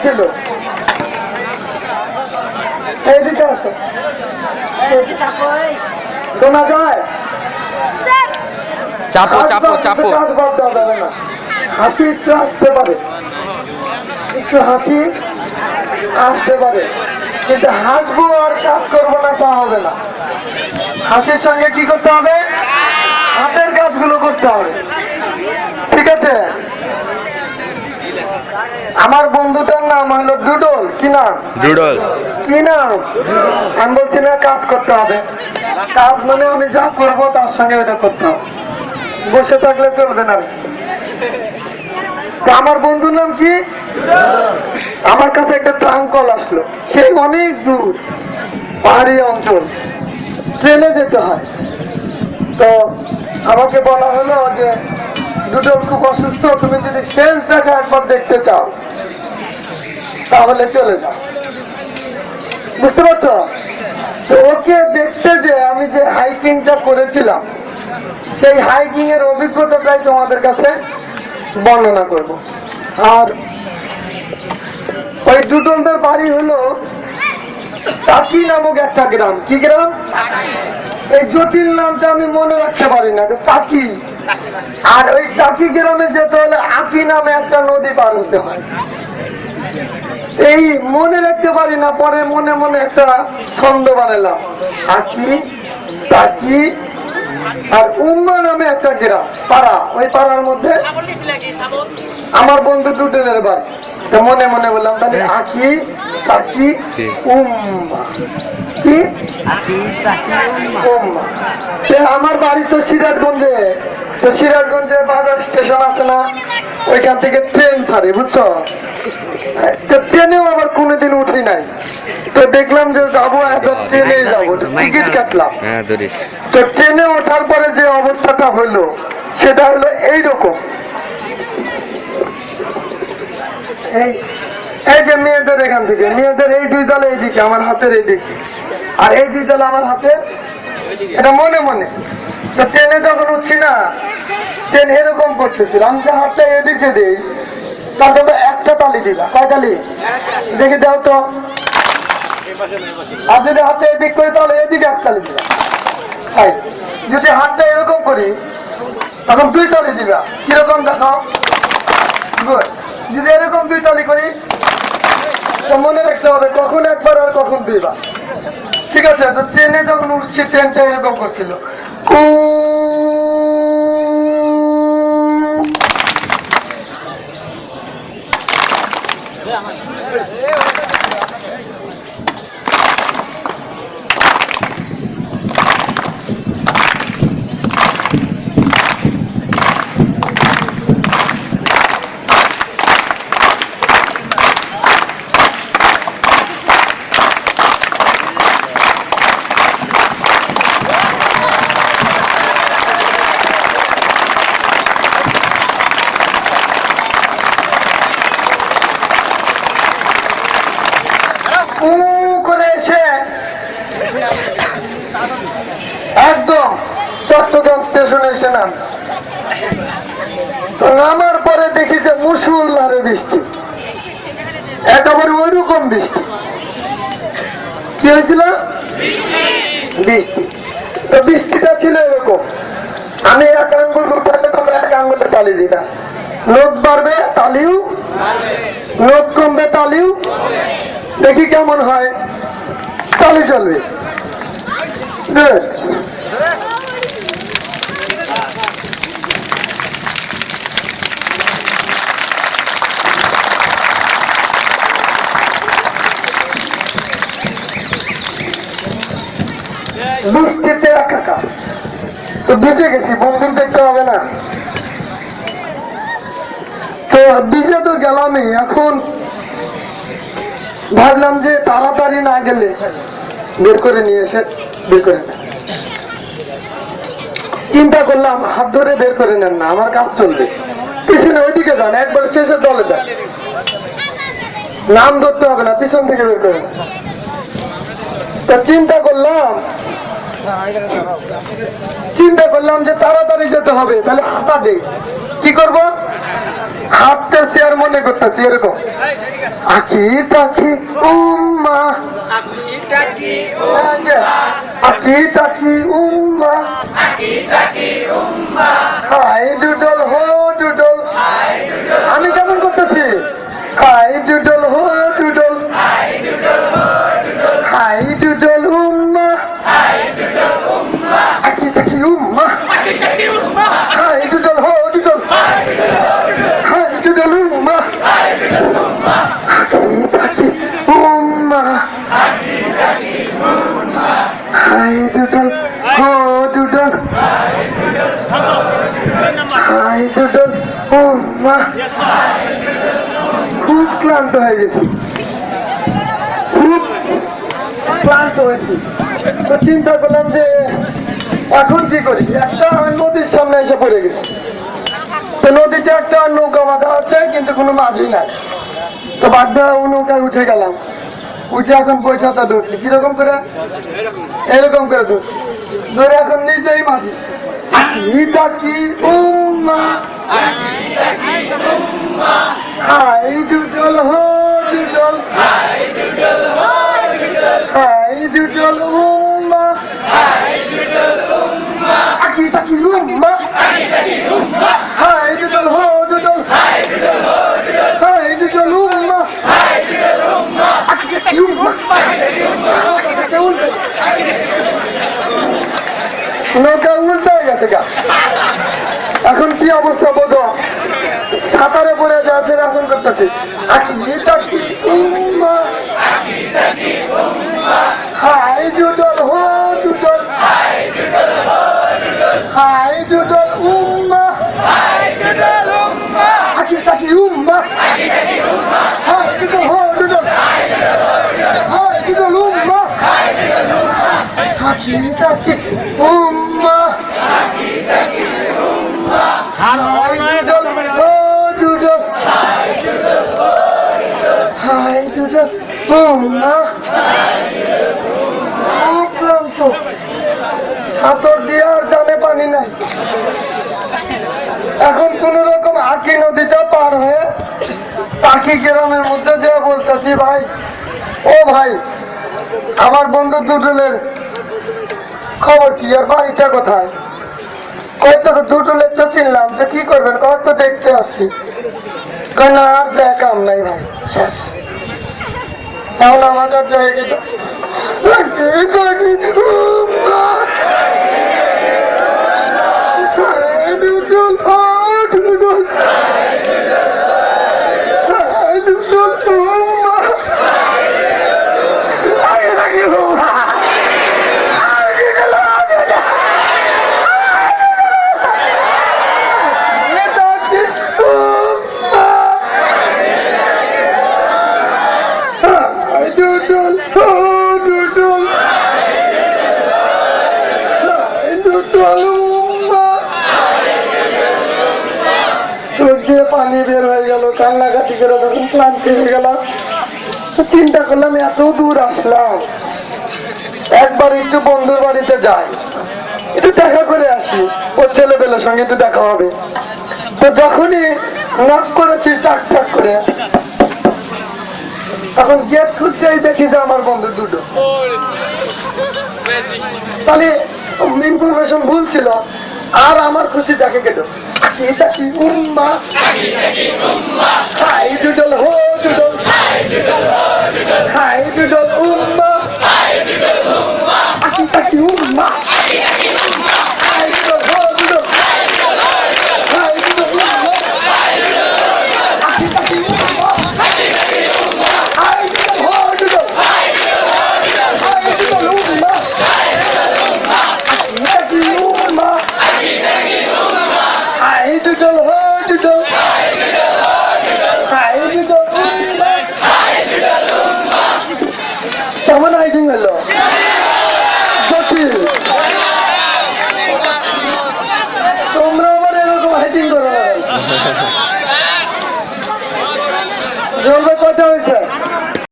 ছিল। এইদিকে আসো, শোনা যায়? চাপো চাপো চাপো। কাজ বাদ দেওয়া যাবে না। হাসি একটু আসতে পারে, একটু হাসি আসতে পারে, কিন্তু হাসবো আর কাজ করবো না তা হবে না। হাসির সঙ্গে কি করতে হবে? হাতের কাজগুলো করতে হবে, ঠিক আছে? আমার বন্ধুটার নাম হলো ডুডল। কি নাম? ডুডল। কি নাম? আমি বলছি না কাজ করতে হবে। কাজ মানে আমি যা করবো তার সঙ্গে ওটা করতে হবে, বসে থাকলে চলবে না। তো আমার বন্ধুর নাম কি? আমার কাছে একটা ট্রাঙ্ক কল আসলো, সেই অনেক দূর পাহাড়ি অঞ্চল, ট্রেনে যেতে হয়। তো আমাকে বলা হলো যে ডুডল খুব অসুস্থ, তুমি যদি শেষ দেখা একবার দেখতে চাও তাহলে চলে যাও। বুঝতে পারছো? তো ওকে দেখতে যে আমি যে হাইকিংটা করেছিলাম সেই হাইকিং এর অভিজ্ঞতাটাই তোমাদের কাছে বর্ণনা করব। আর ওই ডুডলদের বাড়ি হলো টাকি নামক একটা গ্রাম। কি গ্রাম? এই জটিল নামটা আমি মনে রাখতে পারি না, টাকি। আর ওই টাকি গ্রামে যেতে হলে আকি নামে একটা নদী পার হতে হয়। এই মনে রাখতে পারি না, পরে মনে মনে একটা ছন্দ বানালাম, আকি টাকি আর উম্মা নামে একটা গ্রাম, পাড়া। ওই পাড়ার মধ্যে আমার বন্ধু ডুডলের বাড়ি। তো মনে মনে বললাম তাহলে আকি টাকি উম্মা, কি উম্মা। আমার বাড়ি তো সিরাজগঞ্জে। তো সিরাজগঞ্জে বাজার স্টেশন আছে না, ওইখান থেকে ট্রেন ছাড়ে, বুঝছো? তো ট্রেনেও আবার কোনোদিন উঠি নাই। তো দেখলাম যে যাবো, একবার ট্রেনে যাবো, টিকিট কাটলাম। তো ট্রেনে ওঠার পরে যে অবস্থাটা হলো সেটা হলো এইরকম। এই যে মেয়েদের এখান থেকে, মেয়েদের এই দুই দলে এইদিকে, আমার হাতের এইদিকে, আর এই দুই দলে আমার হাতের, এটা মনে মনে। তো ট্রেনে যখন উঠছি না, ট্রেন এরকম করতেছিল, আমি যে হাতটা এদিকে দিই তারপরে একটা তালি দিবা। কয় তালি? দেখি দাও তো। আর যদি হাতটা এদিক করি তাহলে এদিকে এক তালি দিবা। যদি হাতটা এরকম করি তখন দুই তালি দিবা। কিরকম দেখাও? যদি এরকম দুই তালি করি তো মনে রাখতে হবে কখন একবার আর কখন দুইবার, ঠিক আছে? তো ট্রেনে যখন উঠছি ট্রেনটা এরকম করছিল, করে এসে একদম চট্টগ্রাম স্টেশনে এসে নাম। তো নামার পরে দেখি যে মুষলধারে বৃষ্টি, একেবারে ওইরকম বৃষ্টি। কি হয়েছিল? বৃষ্টি। তো বৃষ্টিটা ছিল এরকম, আমি এক আঙ্গুল উঠাতে তোমরা এক আঙ্গুলে তালি দিতা। লোক বাড়বে তালিও, লোক কমবে তালিও, দেখি কেমন হয়, তালি চলবে। বৃষ্টিতে একাকার। তো ভিজে গেছি, বন্ধু দেখতে হবে না। তো ভিজে তো গেলামই। এখন ভাবলাম যে তাড়াতাড়ি না গেলে বের করে নিয়ে এসে বের করে নেন। চিন্তা করলাম হাত ধরে বের করে নেন না, আমার কাজ চলবে। পিছনে ওইদিকে যান, একবার শেষের দলে যান, নাম ধরতে হবে না, পিছন থেকে বের করে নেন। তো চিন্তা করলাম যে তাড়াতাড়ি যেতে হবে, তাহলে হাঁটা দেই। কি করব? হাঁটতেছি আর মনে করতেছি এরকম আকি টাকি উম্মা আকি টাকি উম্মা হাই ডুডল হো ডুডল আমি কেমন করতেছি হাই ডুডল হো ডুডল হাই ডুডল উম্মা আকি টাকি উম্মা হাই ডুডল হো ডুডল হাই ডুডল উম্মা আকি টাকি উম্মা হাই ডুডল হো ডুডল হাই ডুডল উম্মা খুব ক্লান্ত হয়ে গেছি খুব ক্লান্ত হয়েছি তো চিন্তা করলাম যে এখন কি করি একটা নদীর সামনে এসে পড়ে গেছি তো নদীতে একটা নৌকা বাঁধা আছে কিন্তু কোনো মাঝি নাই তো বাধ্য ও নৌকায় উঠে গেলাম উঠে এখন বৈঠাটা ধরছি কিরকম করে এরকম করে ধরছি ধরে এখন নিজেই মাঝি কি উম্মা হাই ডুডল হো ডুডল হাই ডুডল উম্মা আকি টাকি উম্মা হাই ডুডল হো ডুডল হাই ডুডল উম্মা আকি টাকি উম্মা নৌকা উল্টে গেছে গা এখন কি অবস্থা বোঝো সাঁতারে পড়ে যাচ্ছে এখন করতেছি হাই ডুডল হো ডুডল হাই ডুডল উম্মা আকি টাকি উম্মা হাই ডুডল হো ডুডল হাই ডুডল উম্মা আকি টাকি উম্মা হাই ডুডল হো ডুডল হাই ডুডল উম্মা ক্লান্ত সাঁতর দিয়ে আর জানে পানি নাই এখন কোন রকম আকি নদীটা পার হয়ে টাকি গ্রামের মধ্যে যে বলতেছি ভাই ও ভাই আমার বন্ধু দুটুলের খবর কি আর বাড়িটা কোথায় কয়েকটা তো দুটুলের তো চিনলাম যে কি করবেন কয়েক তো দেখতে আসছি না আর দেখাম নাই ভাই শেষ এখন আমার কাছে জায়গাটা পানি বের হয়ে গেল কান্নাকাটি করে যখন ক্লান্তি হয়ে গেল চিন্তা করলাম এত দূর আসলাম একবার একটু বন্ধুর বাড়িতে যাই একটু দেখা করে আসি ওর ছেলেবেলার সঙ্গে একটু দেখা হবে তো যখনই নক করেছি টাক টাক করে তখন গেট খুঁজতেই দেখি যে আমার বন্ধু দুটো তাহলে ইনফরমেশন ভুল ছিল আর আমার খুশি দেখে গেল এটা কি উম্মা হাই ডুডল হো ডুডল হাই ডুডল উম্মা আকিটা কি উম্মা হাই ডুডল হো ডুডল হাই ডুডল উম্মা আকিটা কি উম্মা হাই ডুডল হো ডুডল হাই ডুডল উম্মা আকিটা কি উম্মা হাই ডুডল হো ডুডল হাই ডুডল উম্মা কেমন আইডিং হলো জটিল তোমরা আবার এরকম হাইটিং করো না কথা হয়েছে